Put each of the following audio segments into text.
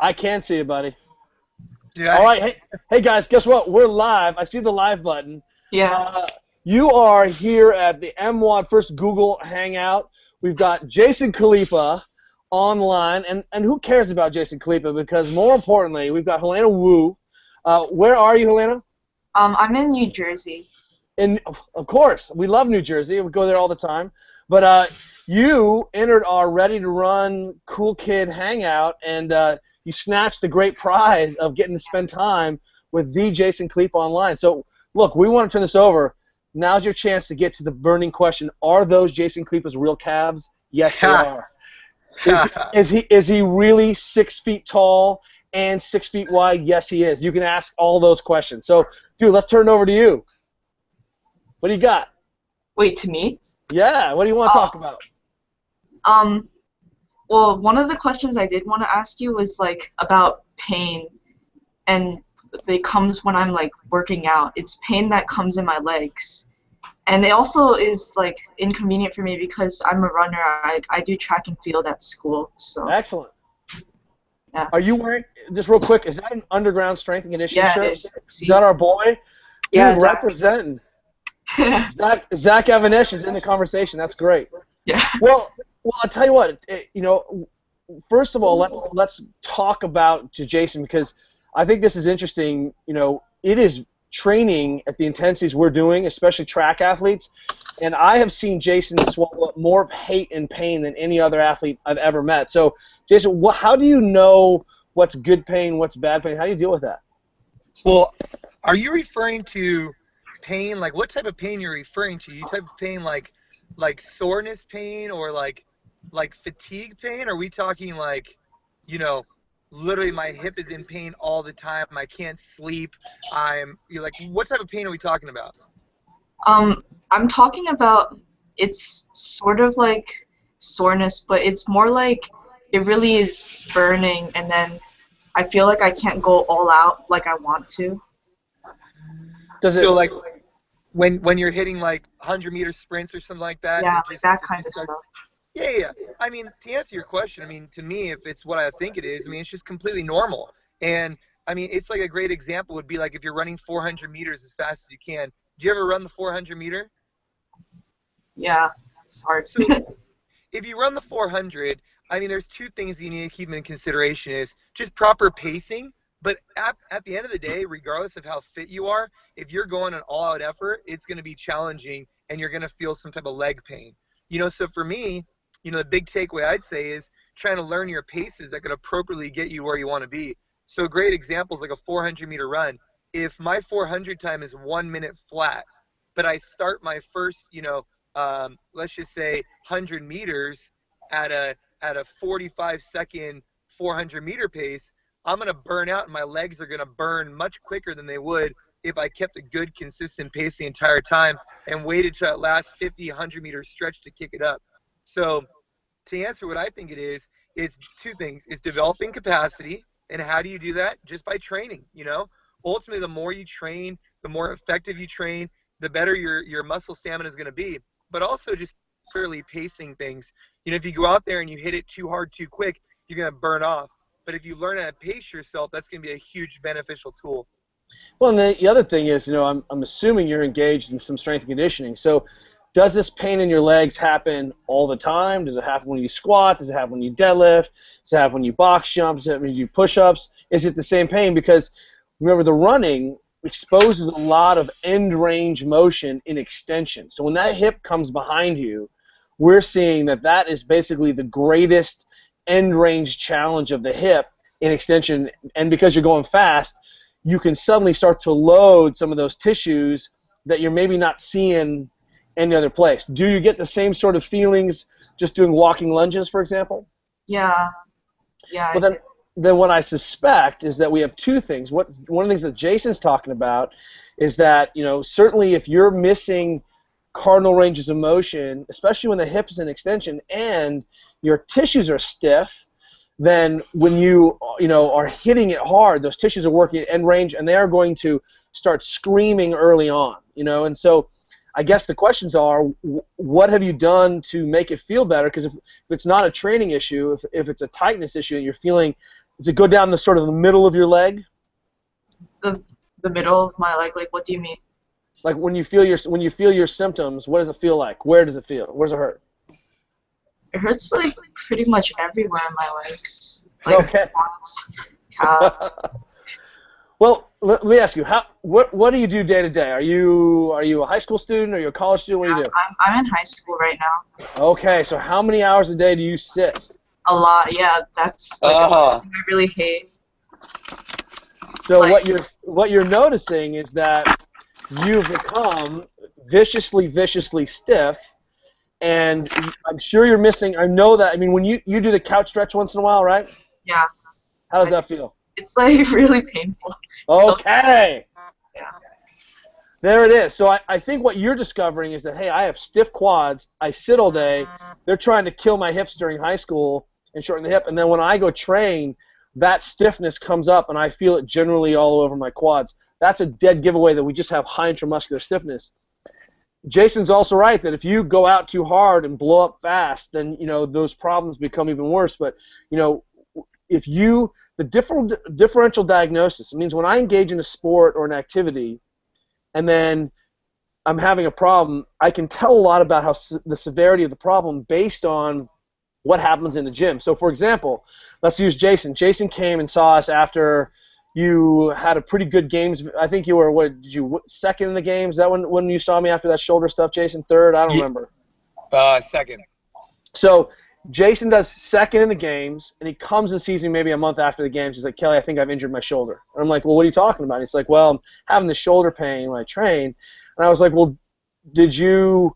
I can see it, buddy. Dude, All right, hey guys, guess what? We're live. I see the live button. Yeah. Uh, you are here at the MWOD First Google Hangout. We've got Jason Khalipa online, and who cares about Jason Khalipa? Because more importantly, we've got Helena Wu. Where are you, Helena? I'm in New Jersey. Of course, we love New Jersey. We go there all the time. But you entered our Ready to Run Cool Kid Hangout, and you snatched the great prize of getting to spend time with the Jason Khalipa online. So, look, we want to turn this over. Now's your chance to get to the burning question: are those Jason Khalipa's real calves? Yes, they are. Is he really 6 feet tall and 6 feet wide? Yes, he is. You can ask all those questions. So, dude, let's turn it over to you. What do you got? Wait, to me? Yeah, what do you want to talk about? Well, one of the questions I did want to ask you was like about pain, and it comes when I'm like working out. It's pain that comes in my legs, and it also is like inconvenient for me because I'm a runner. I do track and field at school. So Excellent. yeah. Are you wearing, just real quick, is that an Underground Strength and Conditioning Yeah, shirt? it is. Is that our boy? Dude, Yeah, Zach. representing. Zach Avanish is in the conversation. That's great. Yeah. Well, I'll tell you what. First of all, let's talk about Jason, because I think this is interesting. It is training at the intensities we're doing, especially track athletes, and I have seen Jason swallow up more hate and pain than any other athlete I've ever met. So, Jason, how do you know what's good pain, what's bad pain? How do you deal with that? Well, are you referring to pain, like what type of pain you're referring to? You type of pain like soreness pain or like fatigue pain? Are we talking like, literally my hip is in pain all the time, I can't sleep, you're like, what type of pain are we talking about? I'm talking about, it's sort of like soreness, but it's more like it really is burning, and then I feel like I can't go all out like I want to. So like when you're hitting like 100-meter sprints or something like that? Yeah, like that kind of stuff. Yeah. I mean, to answer your question, I mean, to me, if it's what I think it is, I mean, it's just completely normal. And, I mean, it's like a great example would be like if you're running 400 meters as fast as you can. Do you ever run the 400 meter? Yeah, it's hard. So if you run the 400, I mean, there's two things you need to keep in consideration is just proper pacing. But at the end of the day, regardless of how fit you are, if you're going an all-out effort, it's going to be challenging and you're going to feel some type of leg pain. So for me, the big takeaway I'd say is trying to learn your paces that could appropriately get you where you want to be. So a great example is like a 400-meter run. If my 400 time is 1 minute flat, but I start my first, let's just say 100 meters at a 45-second 400-meter pace, I'm going to burn out and my legs are going to burn much quicker than they would if I kept a good, consistent pace the entire time and waited to that last 50, 100-meter stretch to kick it up. So to answer what I think it is, it's two things. It's developing capacity, and how do you do that? Just by training, Ultimately, the more you train, the more effective you train, the better your muscle stamina is going to be. But also just clearly pacing things. If you go out there and you hit it too hard, too quick, you're going to burn off. But if you learn how to pace yourself, that's going to be a huge beneficial tool. Well, and the other thing is, I'm assuming you're engaged in some strength and conditioning. So does this pain in your legs happen all the time? Does it happen when you squat? Does it happen when you deadlift? Does it happen when you box jump? Does it happen when you do push-ups? Is it the same pain? Because remember, the running exposes a lot of end range motion in extension. So when that hip comes behind you, we're seeing that is basically the greatest end range challenge of the hip in extension, and because you're going fast, you can suddenly start to load some of those tissues that you're maybe not seeing any other place. Do you get the same sort of feelings just doing walking lunges, for example? Yeah. Well, then what I suspect is that we have two things. One of the things that Jason's talking about is that, certainly if you're missing cardinal ranges of motion, especially when the hip is in extension and your tissues are stiff, then when you are hitting it hard, those tissues are working at end range, and they are going to start screaming early on. And so I guess the questions are, what have you done to make it feel better? Because if it's not a training issue, if it's a tightness issue and you're feeling Does it go down the sort of the middle of your leg? The middle of my leg. Like, what do you mean? Like when you feel your symptoms, what does it feel like? Where does it feel? Where does it hurt? It hurts like pretty much everywhere in my legs. Like Okay. quads, calves. Well, let me ask you, what do you do day to day? Are you a high school student? Are you a college student? What do you do? I'm in high school right now. Okay, so how many hours a day do you sit? A lot, yeah. That's like something I really hate. So Like, what you're noticing is that you've become viciously stiff, and I'm sure you're missing. I know that. I mean, when you do the couch stretch once in a while, right? yeah. How does that feel? It's like really painful. Okay. Yeah. There it is. So I think what you're discovering is that, hey, I have stiff quads. I sit all day. They're trying to kill my hips during high school and shorten the hip. And then when I go train, that stiffness comes up, and I feel it generally all over my quads. That's a dead giveaway that we just have high intramuscular stiffness. Jason's also right that if you go out too hard and blow up fast, then those problems become even worse. But if the differential diagnosis, it means when I engage in a sport or an activity, and then I'm having a problem, I can tell a lot about the severity of the problem based on what happens in the gym. So, for example, let's use Jason. Jason came and saw us after you had a pretty good games. I think you were, second in the games? Is that when you saw me after that shoulder stuff, Jason? Third? I don't remember. Second. So Jason does second in the games, and he comes and sees me maybe a month after the games. He's like, Kelly, I think I've injured my shoulder. And I'm like, well, what are you talking about? And he's like, well, I'm having the shoulder pain when I train. And I was like, well, did you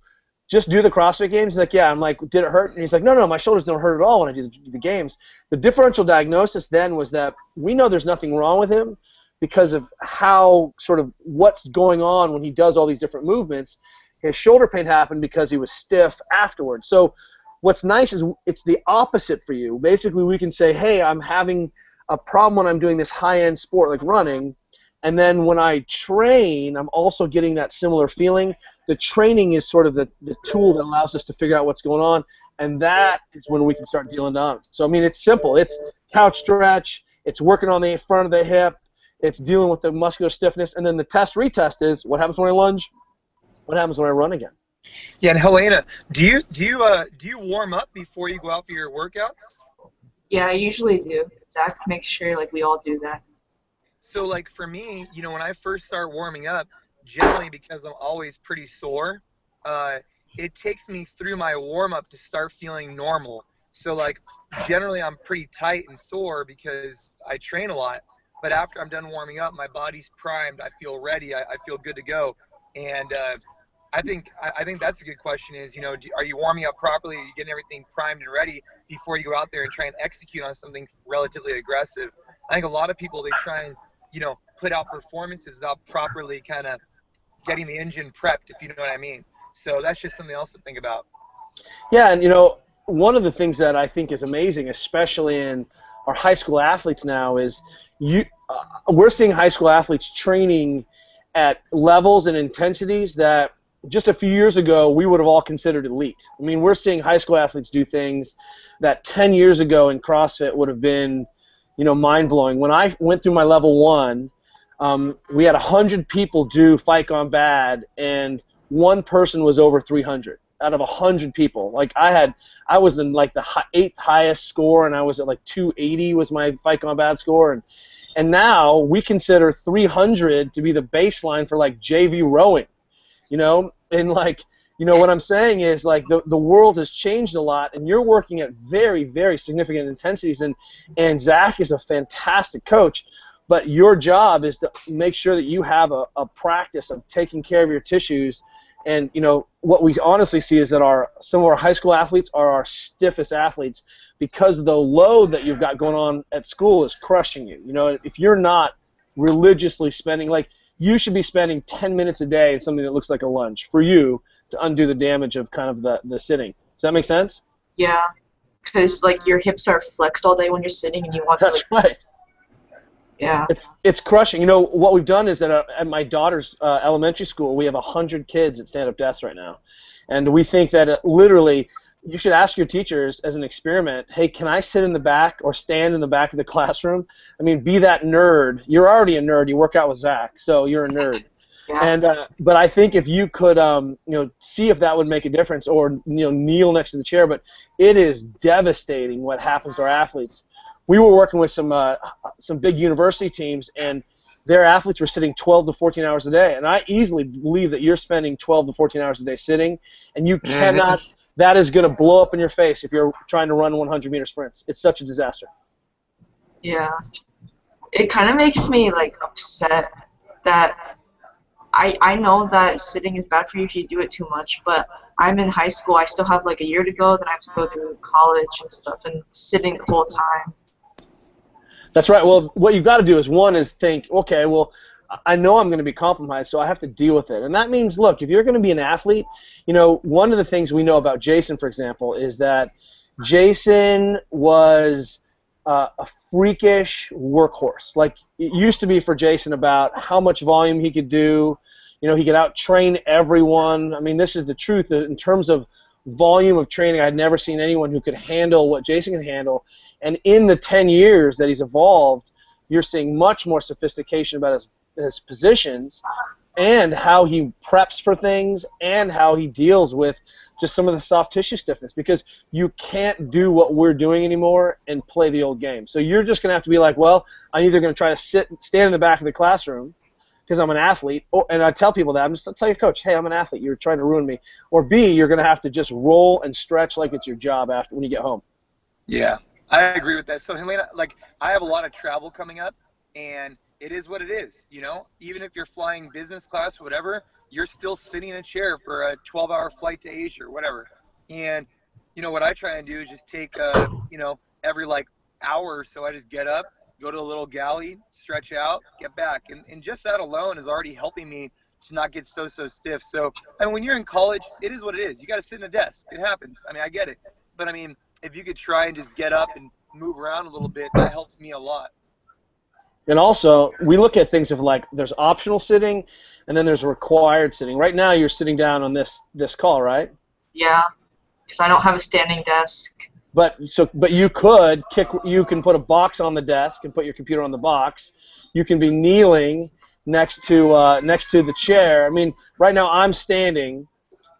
just do the CrossFit Games? He's like, yeah. I'm like, did it hurt? And he's like, no, my shoulders don't hurt at all when I do the games. The differential diagnosis then was that we know there's nothing wrong with him because of how sort of what's going on when he does all these different movements. His shoulder pain happened because he was stiff afterwards. So what's nice is it's the opposite for you. Basically, we can say, hey, I'm having a problem when I'm doing this high-end sport like running, and then when I train, I'm also getting that similar feeling. The training is sort of the tool that allows us to figure out what's going on, and that is when we can start dealing down. So, I mean, it's simple. It's couch stretch. It's working on the front of the hip. It's dealing with the muscular stiffness. And then the retest is what happens when I lunge? What happens when I run again? Yeah, and Helena, do you warm up before you go out for your workouts? Yeah, I usually do. Zach makes sure like we all do that. So like for me, when I first start warming up, generally because I'm always pretty sore, it takes me through my warm up to start feeling normal. So like generally I'm pretty tight and sore because I train a lot, but after I'm done warming up, my body's primed, I feel ready, I feel good to go. And I think that's a good question is, are you warming up properly? Are you getting everything primed and ready before you go out there and try and execute on something relatively aggressive? I think a lot of people, they try and, put out performances without properly kind of getting the engine prepped, if you know what I mean. So that's just something else to think about. Yeah, and, one of the things that I think is amazing, especially in our high school athletes now, is we're seeing high school athletes training at levels and intensities that just a few years ago we would have all considered elite. I mean, we're seeing high school athletes do things that 10 years ago in CrossFit would have been, mind-blowing. When I went through my level 1, we had 100 people do Fight Gone Bad, and one person was over 300 out of 100 people. Like I was in like the 8th highest score, and I was at like 280 was my Fight Gone Bad score, and now we consider 300 to be the baseline for like JV rowing. And like, what I'm saying is like the world has changed a lot, and you're working at very, very significant intensities, and Zach is a fantastic coach, but your job is to make sure that you have a practice of taking care of your tissues. And what we honestly see is that some of our high school athletes are our stiffest athletes because the load that you've got going on at school is crushing you. If you're not religiously spending, like, you should be spending 10 minutes a day in something that looks like a lunge for you to undo the damage of kind of the sitting. Does that make sense? Yeah, because like your hips are flexed all day when you're sitting, and you want That's to. Like, right. Yeah. It's crushing. What we've done is that at my daughter's elementary school, we have 100 kids at stand-up desks right now, and we think that literally you should ask your teachers as an experiment, hey, can I sit in the back or stand in the back of the classroom? I mean, be that nerd. You're already a nerd. You work out with Zach, so you're a nerd. Yeah. And but I think if you could, see if that would make a difference, or kneel next to the chair. But it is devastating what happens to our athletes. We were working with some big university teams, and their athletes were sitting 12 to 14 hours a day. And I easily believe that you're spending 12 to 14 hours a day sitting, and you cannot. That is going to blow up in your face if you're trying to run 100-meter sprints. It's such a disaster. Yeah. It kind of makes me like upset that I know that sitting is bad for you if you do it too much, but I'm in high school. I still have like a year to go. Then I have to go through college and stuff, and sitting the whole time. That's right. Well, what you've got to do is think, okay, well, I know I'm going to be compromised, so I have to deal with it. And that means, look, if you're going to be an athlete, one of the things we know about Jason, for example, is that Jason was a freakish workhorse. Like, it used to be for Jason about how much volume he could do. He could out-train everyone. I mean, this is the truth. In terms of volume of training, I'd never seen anyone who could handle what Jason can handle. And in the 10 years that he's evolved, you're seeing much more sophistication about his positions and how he preps for things and how he deals with just some of the soft tissue stiffness, because you can't do what we're doing anymore and play the old game. So you're just going to have to be like, well, I'm either going to try to stand in the back of the classroom because I'm an athlete, and I tell people that. I tell your coach, hey, I'm an athlete. You're trying to ruin me. Or B, you're going to have to just roll and stretch like it's your job after when you get home. Yeah, I agree with that. So, Helena, I have a lot of travel coming up, and it is what it is, Even if you're flying business class or whatever, you're still sitting in a chair for a 12-hour flight to Asia or whatever. And, what I try and do is just take, every, hour or so I just get up, go to a little galley, stretch out, get back. And just that alone is already helping me to not get so stiff. So, when you're in college, it is what it is. You got to sit in a desk. It happens. I get it. But, if you could try and just get up and move around a little bit, that helps me a lot. And also, we look at things of there's optional sitting, and then there's required sitting. Right now, you're sitting down on this call, right? Yeah, because I don't have a standing desk. But you can put a box on the desk and put your computer on the box. You can be kneeling next to the chair. Right now I'm standing,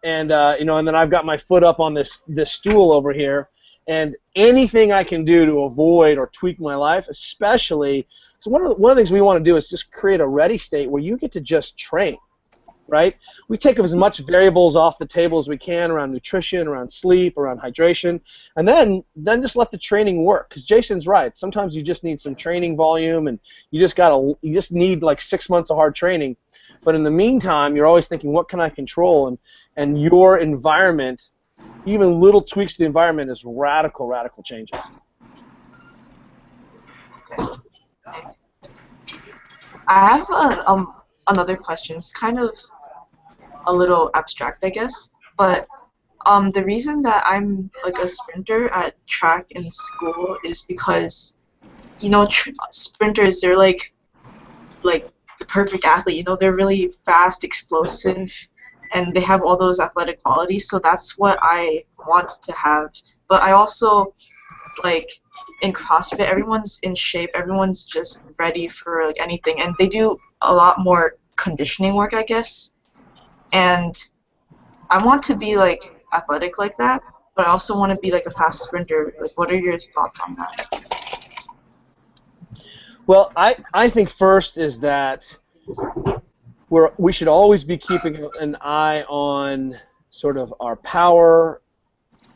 and and then I've got my foot up on this stool over here. And anything I can do to avoid or tweak my life, especially, so one of the things we want to do is just create a ready state where you get to just train, right? We take as much variables off the table as we can around nutrition, around sleep, around hydration, and then just let the training work. Because Jason's right. Sometimes you just need some training volume, and you just need 6 months of hard training. But in the meantime, you're always thinking, what can I control? And your environment, even little tweaks to the environment, is radical changes. I have another question. It's kind of a little abstract, I guess. But the reason that I'm a sprinter at track in school is because, sprinters, they're like the perfect athlete. They're really fast, explosive, and they have all those athletic qualities, so that's what I want to have. But I also, in CrossFit, everyone's in shape, everyone's just ready for anything, and they do a lot more conditioning work, I guess. And I want to be athletic like that, but I also want to be a fast sprinter. What are your thoughts on that? Well, I think first is that we should always be keeping an eye on sort of our power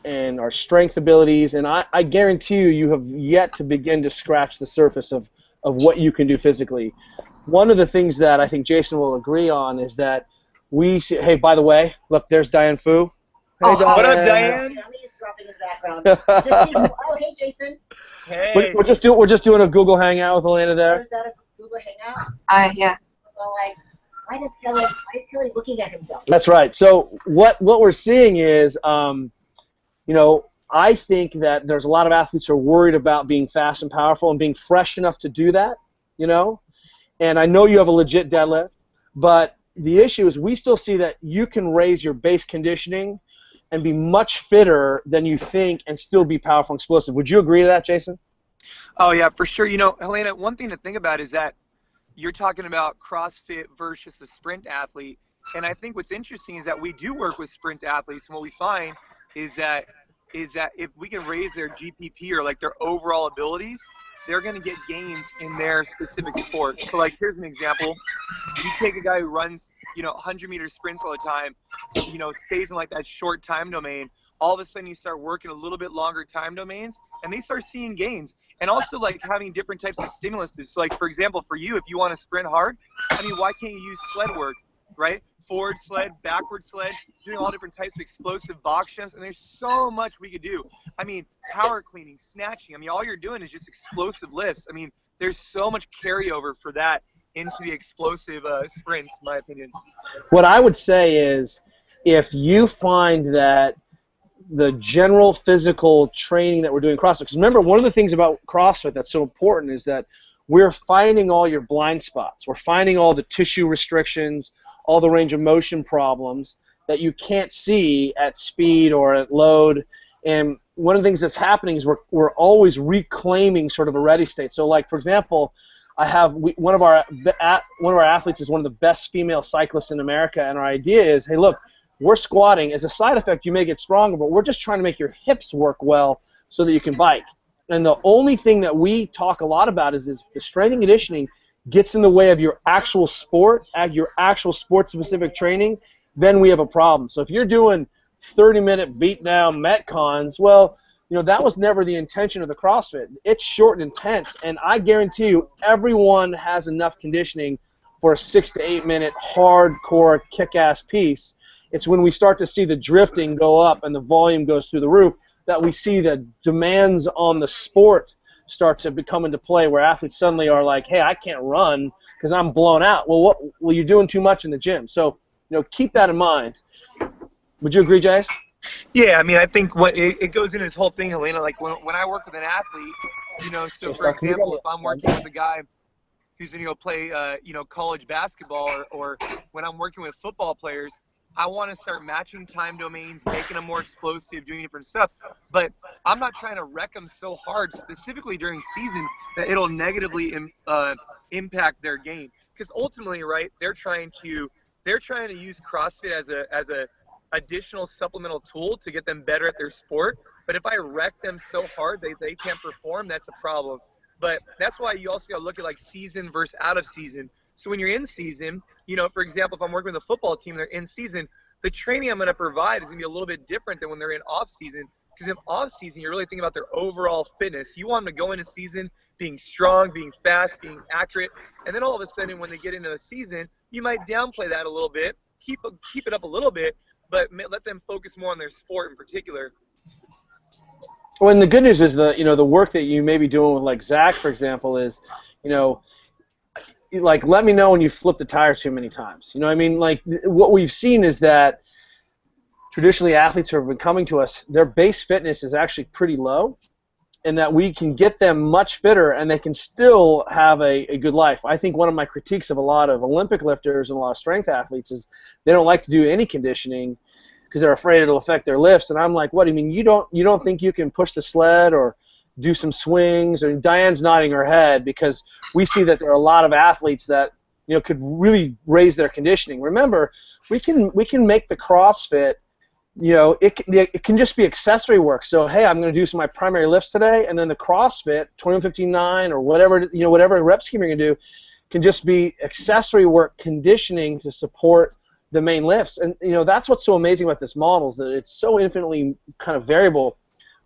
and our strength abilities, and I guarantee you have yet to begin to scratch the surface of what you can do physically. One of the things that I think Jason will agree on is that we see, hey, by the way, look, there's Diane Fu. Hey, Diane. What up, Diane? He's dropping in the background. Oh, hey, Jason. Hey. We're just doing a Google Hangout with Helena there. Is that a Google Hangout? Yeah. So, why is Kelly looking at himself? That's right. So what we're seeing is, I think that there's a lot of athletes who are worried about being fast and powerful and being fresh enough to do that, And I know you have a legit deadlift, but the issue is we still see that you can raise your base conditioning and be much fitter than you think and still be powerful and explosive. Would you agree to that, Jason? Oh, yeah, for sure. You know, Helena, one thing to think about is that you're talking about CrossFit versus a sprint athlete. And I think what's interesting is that we do work with sprint athletes, and what we find is that if we can raise their GPP or like their overall abilities, they're going to get gains in their specific sport. So like, here's an example. You take a guy who runs, 100-meter sprints all the time, stays in like that short time domain. All of a sudden you start working a little bit longer time domains, and they start seeing gains. And also like having different types of stimuluses. So like, for example, for you, if you want to sprint hard, I mean, why can't you use sled work, right? Forward sled, backward sled, doing all different types of explosive box jumps. And there's so much we could do. I mean, power cleaning, snatching. I mean, all you're doing is just explosive lifts. I mean, there's so much carryover for that into the explosive sprints, in my opinion. What I would say is, if you find that the general physical training that we're doing CrossFit, because remember, one of the things about CrossFit that's so important is that we're finding all your blind spots. We're finding all the tissue restrictions, all the range of motion problems that you can't see at speed or at load. And one of the things that's happening is we're always reclaiming sort of a ready state. So like, for example, one of our athletes is one of the best female cyclists in America, and our idea is, hey, look, we're squatting. As a side effect, you may get stronger, but we're just trying to make your hips work well so that you can bike. And the only thing that we talk a lot about is the strength and conditioning gets in the way of your actual sport, your actual sport-specific training, then we have a problem. So if you're doing 30-minute beat-down Metcons, well, that was never the intention of the CrossFit. It's short and intense, and I guarantee you everyone has enough conditioning for a 6 to 8 minute hardcore kick-ass piece. It's when we start to see the drifting go up and the volume goes through the roof that we see the demands on the sport start to come into play, where athletes suddenly are like, hey, I can't run because I'm blown out. Well, you're doing too much in the gym. So, keep that in mind. Would you agree, Jace? Yeah, I mean, I think it goes into this whole thing, Helena. Like when I work with an athlete, so for example, if I'm working with a guy who's going to go play, college basketball, or when I'm working with football players, I want to start matching time domains, making them more explosive, doing different stuff. But I'm not trying to wreck them so hard, specifically during season, that it'll negatively impact their game. Because ultimately, right, they're trying to use CrossFit as a additional supplemental tool to get them better at their sport. But if I wreck them so hard they can't perform, that's a problem. But that's why you also got to look at like season versus out of season. So when you're in season, for example, if I'm working with a football team, they're in season, the training I'm going to provide is going to be a little bit different than when they're in off season. Because in off season, you're really thinking about their overall fitness. You want them to go into season being strong, being fast, being accurate. And then all of a sudden, when they get into the season, you might downplay that a little bit, keep it up a little bit, but let them focus more on their sport in particular. Well, and the good news is the work that you may be doing with like Zach, for example, is, like, let me know when you flip the tire too many times. You know what I mean? Like, what we've seen is that traditionally athletes who have been coming to us, their base fitness is actually pretty low, and that we can get them much fitter and they can still have a good life. I think one of my critiques of a lot of Olympic lifters and a lot of strength athletes is they don't like to do any conditioning because they're afraid it'll affect their lifts. And I'm like, what do you mean? You don't think you can push the sled or do some swings? And Diane's nodding her head, because we see that there are a lot of athletes that could really raise their conditioning. Remember, we can make the CrossFit, it can just be accessory work. So hey, I'm going to do some of my primary lifts today, and then the CrossFit 2159 or whatever rep scheme you're going to do can just be accessory work, conditioning to support the main lifts. And that's what's so amazing about this model, is that it's so infinitely kind of variable,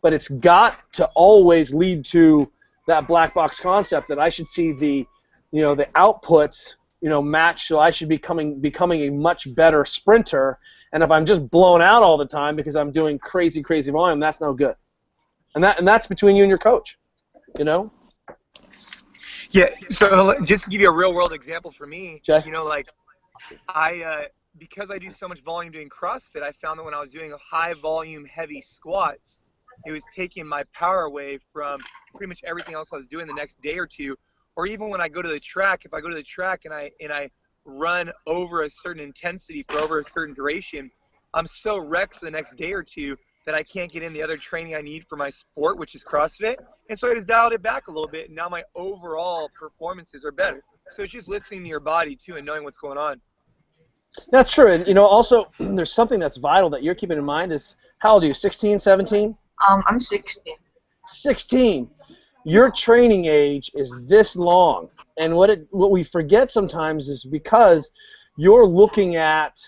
but it's got to always lead to that black box concept that I should see the outputs match, so I should be becoming a much better sprinter. And if I'm just blown out all the time because I'm doing crazy volume, that's no good. And that's between you and your coach, Yeah. So just to give you a real world example for me, Jay? Because I do so much volume doing CrossFit, I found that when I was doing high volume heavy squats, it was taking my power away from pretty much everything else I was doing the next day or two. Or even when I go to the track, if I go to the track and I run over a certain intensity for over a certain duration, I'm so wrecked for the next day or two that I can't get in the other training I need for my sport, which is CrossFit. And so I just dialed it back a little bit, and now my overall performances are better. So it's just listening to your body, too, and knowing what's going on. That's true. And, also, there's something that's vital that you're keeping in mind is, how old are you, 16, 17? I'm 16. 16. Your training age is this long. And what we forget sometimes is because you're looking at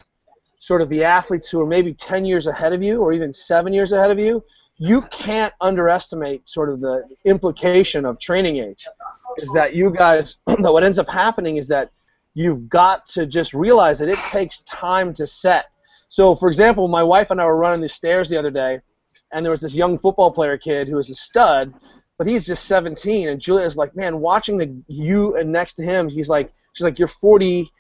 sort of the athletes who are maybe 10 years ahead of you or even 7 years ahead of you, you can't underestimate sort of the implication of training age. Is that you guys, that what ends up happening is that you've got to just realize that it takes time to set. So, for example, my wife and I were running the stairs the other day, and there was this young football player kid who was a stud, but he's just 17, and Julia's like, man, watching you and next to him, she's like, you're 40,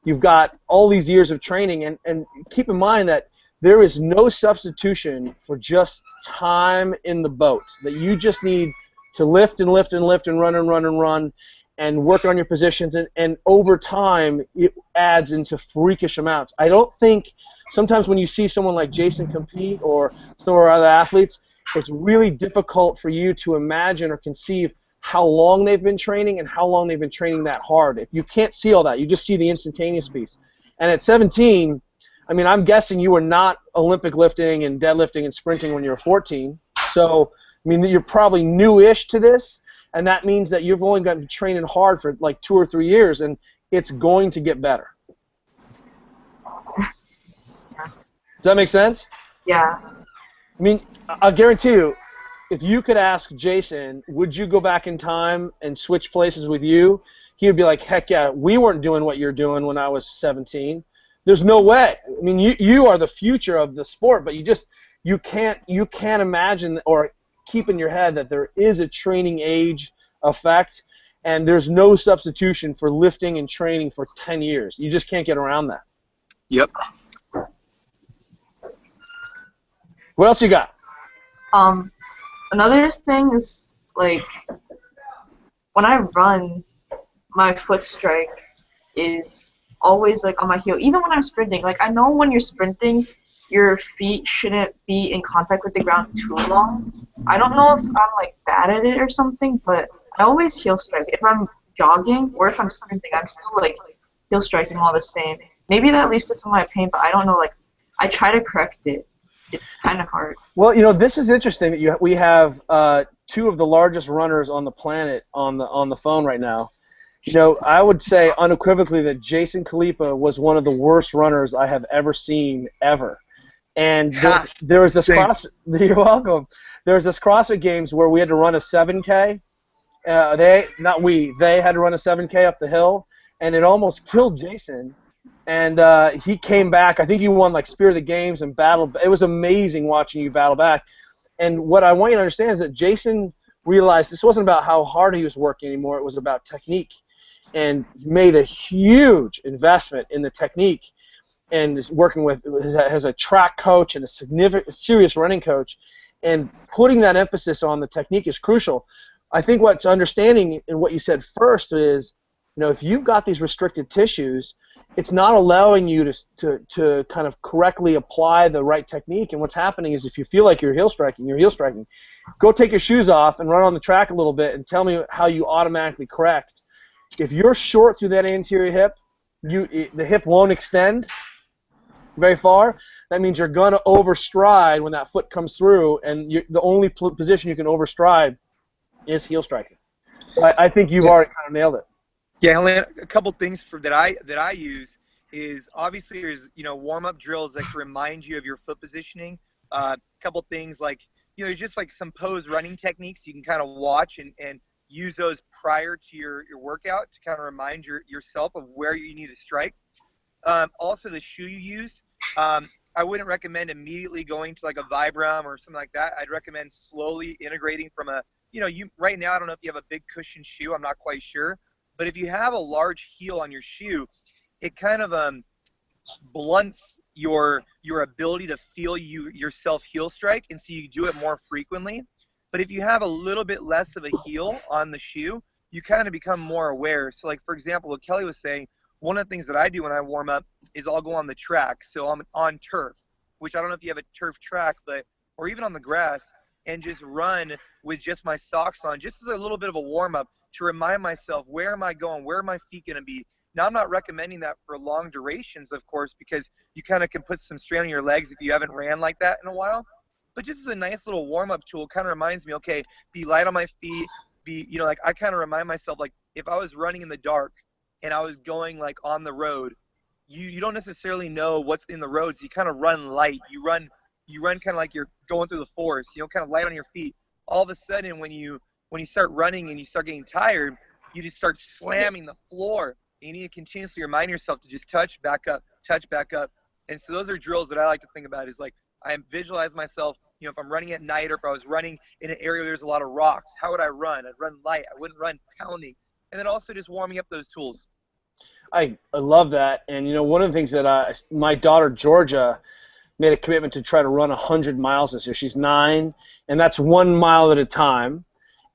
you've got all these years of training, and keep in mind that there is no substitution for just time in the boat, that you just need to lift and lift and lift and run and run and run and work on your positions, and over time it adds into freakish amounts. I don't think sometimes when you see someone like Jason compete or some of our other athletes, it's really difficult for you to imagine or conceive how long they've been training and how long they've been training that hard. If you can't see all that, you just see the instantaneous piece. And at 17, I mean, I'm guessing you were not Olympic lifting and deadlifting and sprinting when you were 14. So, I mean, you're probably new-ish to this, and that means that you've only gotten training hard for like 2 or 3 years, and it's going to get better. Does that make sense? Yeah. I mean, I'll guarantee you, if you could ask Jason, would you go back in time and switch places with you, he would be like, heck yeah, we weren't doing what you're doing when I was 17. There's no way. I mean, you are the future of the sport, but you can't imagine or keep in your head that there is a training age effect, and there's no substitution for lifting and training for 10 years. You just can't get around that. Yep. What else you got? Another thing is, like, when I run, my foot strike is always, like, on my heel. Even when I'm sprinting, like, I know when you're sprinting, your feet shouldn't be in contact with the ground too long. I don't know if I'm, like, bad at it or something, but I always heel strike. If I'm jogging or if I'm sprinting, I'm still, like, heel striking all the same. Maybe that leads to some of my pain, but I don't know, like, I try to correct it. It's kind of hard. Well, this is interesting that we have two of the largest runners on the planet on the phone right now. I would say unequivocally that Jason Khalipa was one of the worst runners I have ever seen ever. And there was this you're welcome. There was this CrossFit Games where we had to run a 7K. They had to run a 7K up the hill, and it almost killed Jason. And he came back. I think he won like Spear of the Games and battled. It was amazing watching you battle back. And what I want you to understand is that Jason realized this wasn't about how hard he was working anymore. It was about technique. And he made a huge investment in the technique and is working with has a track coach and a serious running coach. And putting that emphasis on the technique is crucial. I think what's understanding in what you said first is, if you've got these restricted tissues, it's not allowing you to kind of correctly apply the right technique. And what's happening is if you feel like you're heel striking. Go take your shoes off and run on the track a little bit and tell me how you automatically correct. If you're short through that anterior hip, the hip won't extend very far. That means you're going to overstride when that foot comes through, and the only position you can overstride is heel striking. So I think you've already kind of nailed it. Yeah, Helena, a couple things that I use is obviously there's warm-up drills that can remind you of your foot positioning. A couple things like there's just like some pose running techniques you can kind of watch and use those prior to your workout to kind of remind yourself of where you need to strike. Also, the shoe you use, I wouldn't recommend immediately going to like a Vibram or something like that. I'd recommend slowly integrating from right now I don't know if you have a big cushion shoe. I'm not quite sure. But if you have a large heel on your shoe, it kind of blunts your ability to feel yourself heel strike, and so you do it more frequently. But if you have a little bit less of a heel on the shoe, you kind of become more aware. So like, for example, what Kelly was saying, one of the things that I do when I warm up is I'll go on the track. So I'm on turf. which I don't know if you have a turf track, but or even on the grass, and just run with just my socks on, just as a little bit of a warm-up to remind myself, where am I going? Where are my feet going to be? Now, I'm not recommending that for long durations, of course, because you kind of can put some strain on your legs if you haven't ran like that in a while. But just as a nice little warm-up tool, kind of reminds me, okay, be light on my feet, like I kind of remind myself, like if I was running in the dark and I was going like on the road, you don't necessarily know what's in the road, so you kind of run light. You run kind of like you're going through the forest, kind of light on your feet. All of a sudden, when you start running and you start getting tired, you just start slamming the floor. You need to continuously remind yourself to just touch back up. And so those are drills that I like to think about, is like I visualize myself, if I'm running at night or if I was running in an area where there's a lot of rocks, how would I run? I'd run light. I wouldn't run pounding. And then also just warming up those tools. I love that. And, one of the things that my daughter, Georgia, made a commitment to try to run 100 miles this year. She's 9, and that's 1 mile at a time.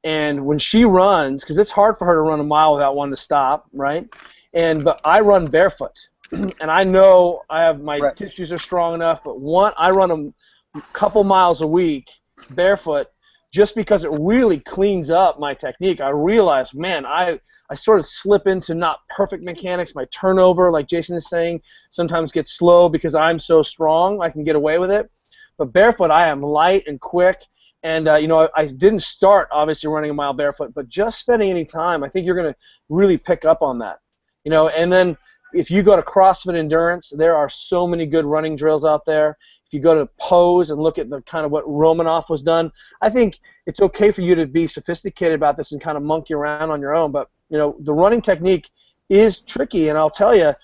And when she runs, because it's hard for her to run a mile without wanting to stop, right? But I run barefoot, and I know I have my tissues are strong enough. But I run a couple miles a week barefoot, just because it really cleans up my technique. I realize, man, I sort of slip into not perfect mechanics. My turnover, like Jason is saying, sometimes gets slow because I'm so strong. I can get away with it. But barefoot, I am light and quick. And, I didn't start, obviously, running a mile barefoot, but just spending any time, I think you're going to really pick up on that. And then if you go to CrossFit Endurance, there are so many good running drills out there. If you go to Pose and look at the kind of what Romanoff was done, I think it's okay for you to be sophisticated about this and kind of monkey around on your own. But, the running technique is tricky, and I'll tell you,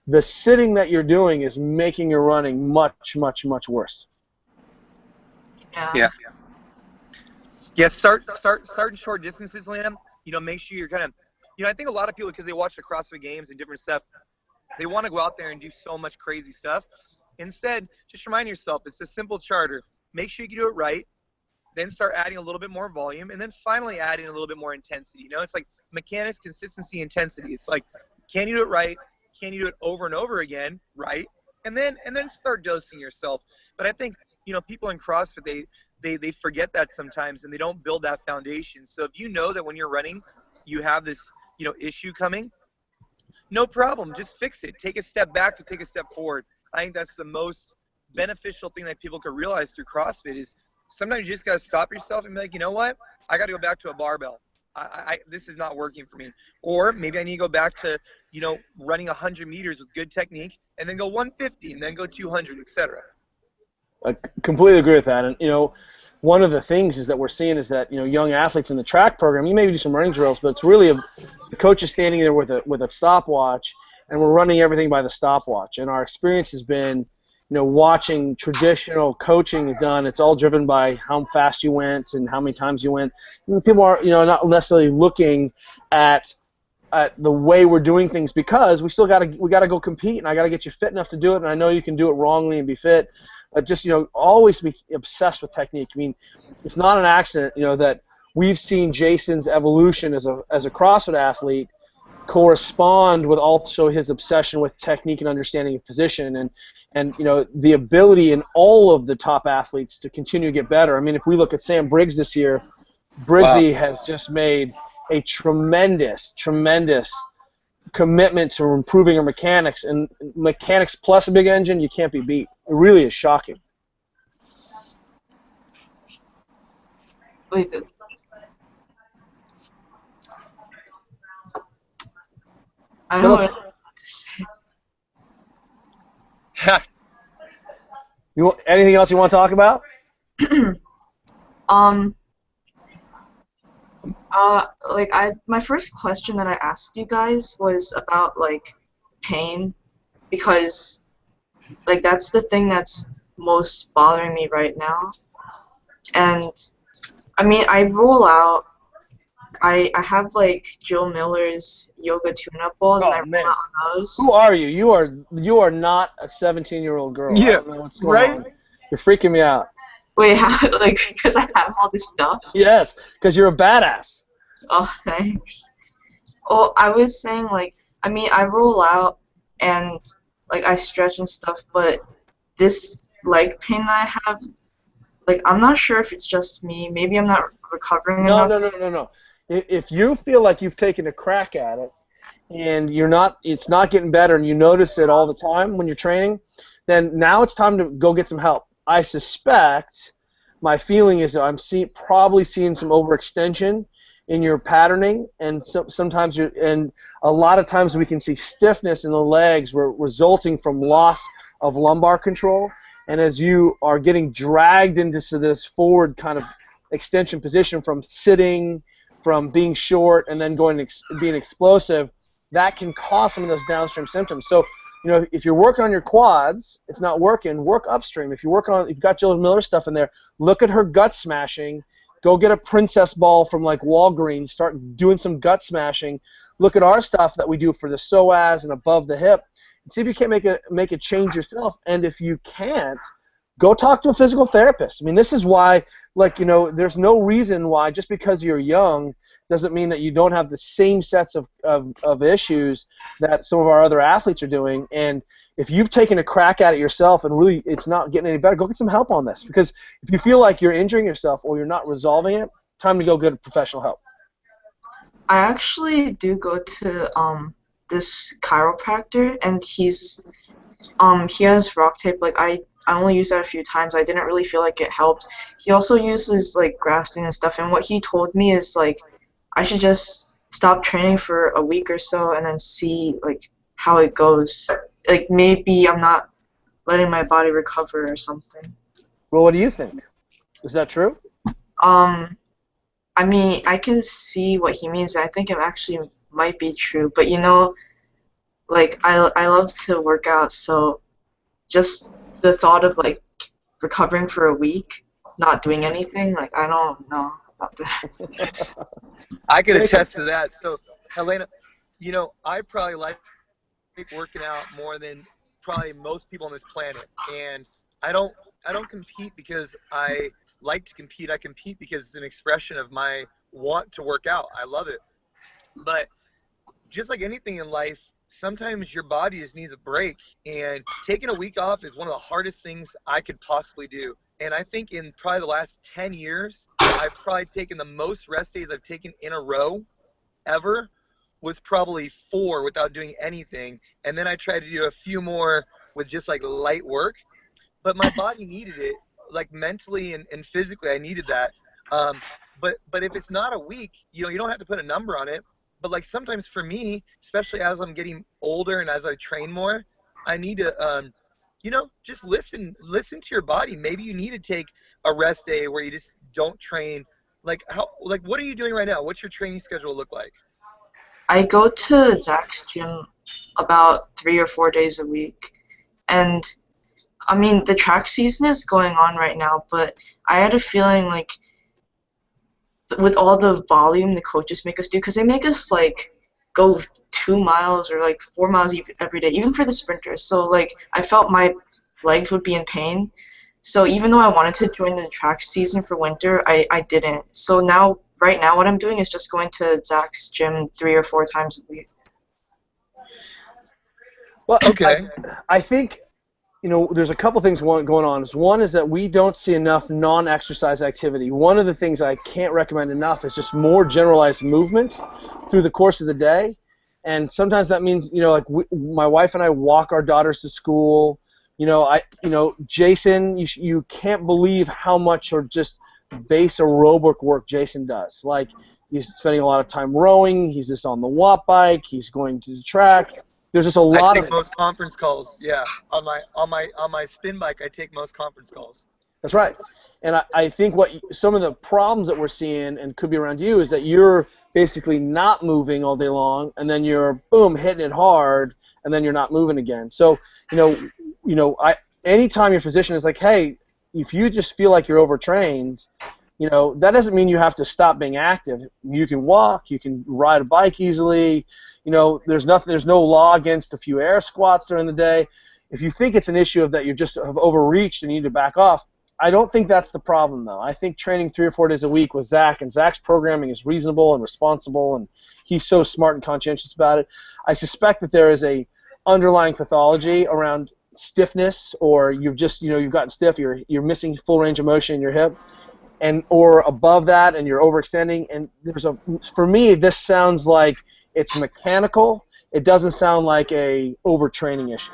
the sitting that you're doing is making your running much, much, much worse. Yeah. Yeah, start in short distances, Helena. Make sure you're kind of, I think a lot of people, because they watch the CrossFit Games and different stuff, they want to go out there and do so much crazy stuff. Instead, just remind yourself, it's a simple charter. Make sure you do it right, then start adding a little bit more volume, and then finally adding a little bit more intensity. It's like mechanics, consistency, intensity. It's like, can you do it right? Can you do it over and over again, right? And then start dosing yourself. But I think, people in CrossFit, they forget that sometimes, and they don't build that foundation. So if you know that when you're running, you have this, issue coming, no problem. Just fix it. Take a step back to take a step forward. I think that's the most beneficial thing that people can realize through CrossFit is sometimes you just got to stop yourself and be like, you know what? I got to go back to a barbell. This is not working for me. Or maybe I need to go back to, running 100 meters with good technique, and then go 150, and then go 200, etc. I completely agree with that. And, one of the things is that we're seeing is that, young athletes in the track program, you maybe do some running drills, but it's really the coach is standing there with a stopwatch, and we're running everything by the stopwatch. And our experience has been, watching traditional coaching done, it's all driven by how fast you went and how many times you went. And people are, not necessarily looking at the way we're doing things, because we gotta go compete, and I gotta get you fit enough to do it, and I know you can do it wrongly and be fit. Just always be obsessed with technique. I mean, it's not an accident, that we've seen Jason's evolution as a CrossFit athlete correspond with also his obsession with technique and understanding of position, and the ability in all of the top athletes to continue to get better. I mean, if we look at Sam Briggs this year, Briggsy has just made a tremendous commitment to improving her mechanics, and mechanics plus a big engine, you can't be beat. It really is shocking. Wait, I don't know what to say. Anything else you want to talk about? My first question that I asked you guys was about pain, because that's the thing that's most bothering me right now. And I mean, I roll out. I have Joe Miller's yoga tune-up balls, and I roll out on those. Who are you? You are not a 17-year-old girl. Yeah, I don't know what's going on. You're freaking me out. Wait, how, because I have all this stuff? Yes, because you're a badass. Oh, thanks. Well, I was saying, I roll out and, I stretch and stuff, but leg pain that I have, like, I'm not sure if it's just me. Maybe I'm not recovering No, enough. no, no, no, no. If you feel like you've taken a crack at it and it's not getting better, and you notice it all the time when you're training, then now it's time to go get some help. I suspect, my feeling is that I'm probably seeing some overextension in your patterning, and sometimes and a lot of times we can see stiffness in the legs resulting from loss of lumbar control. And as you are getting dragged into this forward kind of extension position from sitting, from being short, and then being explosive, that can cause some of those downstream symptoms. So, if you're working on your quads, it's not working, work upstream. If you've got Jill Miller stuff in there, look at her gut smashing. Go get a princess ball from like Walgreens, start doing some gut smashing. Look at our stuff that we do for the psoas and above the hip, and see if you can't make a change yourself. And if you can't, go talk to a physical therapist. I mean, this is why, there's no reason why just because you're young doesn't mean that you don't have the same sets of issues that some of our other athletes are doing. And if you've taken a crack at it yourself and really it's not getting any better, go get some help on this. Because if you feel like you're injuring yourself or you're not resolving it, time to go get professional help. I actually do go to this chiropractor, and he has rock tape. Like, I only used that a few times. I didn't really feel like it helped. He also uses like Graston and stuff, and what he told me is like I should just stop training for a week or so and then see like how it goes. Like, maybe I'm not letting my body recover or something. Well, what do you think? Is that true? I mean, I can see what he means. I think it actually might be true, but like I love to work out, so just the thought of like recovering for a week, not doing anything, like I don't know about that. I could attest to that. So, Helena, I probably like working out more than probably most people on this planet, and I don't compete because I like to compete. I compete because it's an expression of my want to work out. I love it. But just like anything in life, sometimes your body just needs a break, and taking a week off is one of the hardest things I could possibly do. And I think in probably the last 10 years, I've probably taken the most rest days I've taken in a row ever was probably 4 without doing anything. And then I tried to do a few more with just like light work. But my body needed it, like mentally and physically, I needed that. But if it's not a week, you don't have to put a number on it. But like sometimes for me, especially as I'm getting older and as I train more, I need to, just listen to your body. Maybe you need to take a rest day where you just don't train. Like what are you doing right now? What's your training schedule look like? I go to Zach's gym about 3 or 4 days a week, and I mean the track season is going on right now, but I had a feeling like with all the volume the coaches make us do, because they make us like go 2 miles or like 4 miles every day, even for the sprinters. So like I felt my legs would be in pain. So even though I wanted to join the track season for winter, I didn't. So right now what I'm doing is just going to Zach's gym 3 or 4 times a week. Well, okay. I think there's a couple things going on. One is that we don't see enough non-exercise activity. One of the things I can't recommend enough is just more generalized movement through the course of the day. And sometimes that means, my wife and I walk our daughters to school. Jason, you can't believe how much or just base aerobic work Jason does. Like, he's spending a lot of time rowing. He's just on the watt bike. He's going to the track. There's just a lot I take most conference calls. Yeah, on my spin bike, I take most conference calls. That's right. And I think some of the problems that we're seeing, and could be around you, is that you're basically not moving all day long, and then you're hitting it hard, and then you're not moving again. So anytime your physician is like, hey, if you just feel like you're overtrained, that doesn't mean you have to stop being active. You can walk, you can ride a bike easily. There's no law against a few air squats during the day. If you think it's an issue of that you just have overreached and you need to back off, I don't think that's the problem, though. I think training 3 or 4 days a week with Zach, and Zach's programming is reasonable and responsible, and he's so smart and conscientious about it. I suspect that there is a underlying pathology around stiffness, or you've just, you've gotten stiff, you're missing full range of motion in your hip, or above that, and you're overextending. And for me, this sounds like it's mechanical. It doesn't sound like a overtraining issue.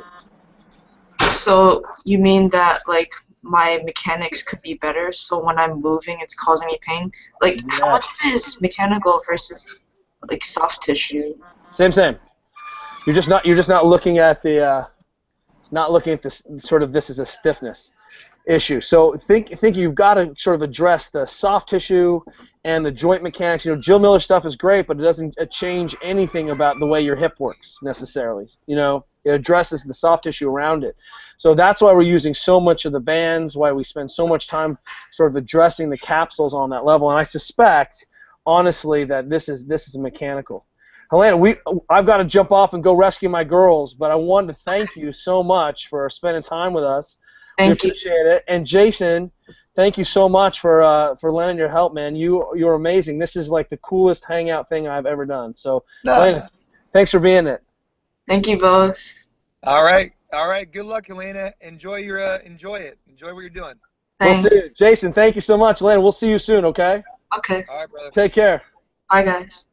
So you mean that like my mechanics could be better, so when I'm moving it's causing me pain? Like how much of it is mechanical versus like soft tissue? Same. You're just not looking at the this sort of, this is a stiffness issue. So think you've got to sort of address the soft tissue and the joint mechanics. Jill Miller stuff is great, but it doesn't change anything about the way your hip works necessarily. It addresses the soft tissue around it. So that's why we're using so much of the bands, why we spend so much time sort of addressing the capsules on that level. And I suspect, honestly, that this is mechanical. Helena, I've got to jump off and go rescue my girls, but I wanted to thank you so much for spending time with us. Thank we you. appreciate it. And Jason, thank you so much for lending your help, man. You're amazing. This is like the coolest hangout thing I've ever done. So, Helena, thanks for being it. Thank you both. All right. Good luck, Helena. Enjoy it. Enjoy what you're doing. Thanks. We'll see you. Jason, thank you so much. Helena, we'll see you soon, okay? Okay. All right, brother. Take care. Bye, guys.